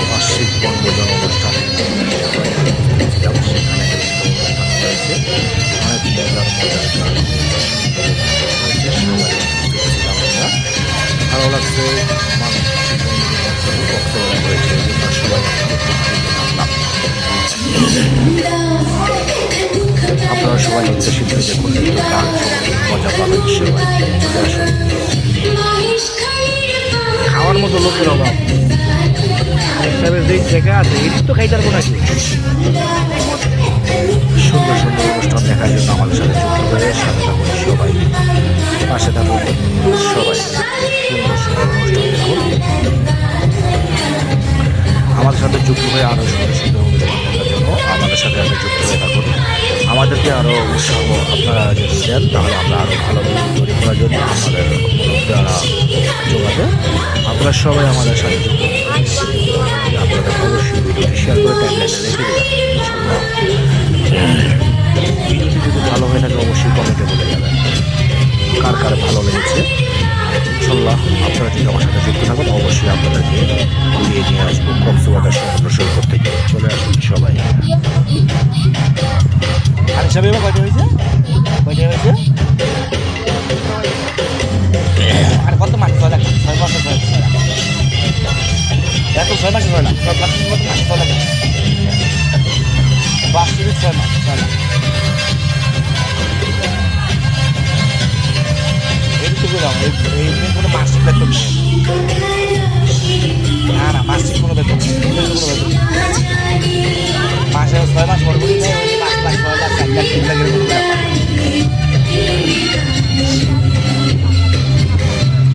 বার্ষিক বনভোজন অনুষ্ঠানে ছিলাম, সেখানে হয়েছে অনেক মজার ভালো লাগছে। বক্তব্য হয়েছে সবাই আপনারা সবাই নির্দেশিত যে করলে একটু গান মজা পাবেন। সবাই খাওয়ার মতো লোকের অভাব হিসাবের যে জায়গা আছে এটি তো খাইতে পারবো নাকি। সুন্দর সুন্দর অনুষ্ঠান দেখার জন্য আমাদের সাথে যুক্ত করে সাথে থাকুন সবাই, পাশে থাকুন সবাই। সুন্দর সুন্দর অনুষ্ঠান দেখুন, আমাদের সাথে যুক্ত হয়ে আরও সুন্দর সুন্দর অনুষ্ঠান দেখার জন্য আমাদের সাথে আরও যুক্ত হয়ে থাকুন। আমাদেরকে আরও উৎসাহ আপনারা যদি দেন তাহলে আমরা আরও ভালো তৈরি করার জন্য আমাদের দ্বারা যোগাযোগ আপনারা সবাই আমাদের সাথে যুক্ত আপনাদের অবশ্যই ভিডিওটি শেয়ার করে টাইমলাইনে রেখে দেবেন। ভিডিওটি যদি ভালো হয়ে থাকে অবশ্যই কমেন্টে বলে যাবেন কার কার ভালো লেগেছে। ইনশাল্লাহ আপনারা যদি আমার সাথে যুক্ত থাকুন অবশ্যই আপনাদেরকে ঘুরিয়ে নিয়ে আসবো কক্সবাজার সমুদ্র সৈকত থেকে। চলে আসুন সবাই। আর হিসাবে এবার কয়টা হয়েছে আর কত মাছ 6 লাখ 6 মাসে 6 লাখ এত 6 মাসে 6 লাখ 6 লাখ কত মাছ 6 লাখ বার্ষিক 6 মাস 6 লাখ এই কোনো মাসিক বেতন নেই। না মাসিক কোনো বেতন মাসে 6 মাস পর 5 লাখ 6 লাখ 4 লাখ 3 লাখ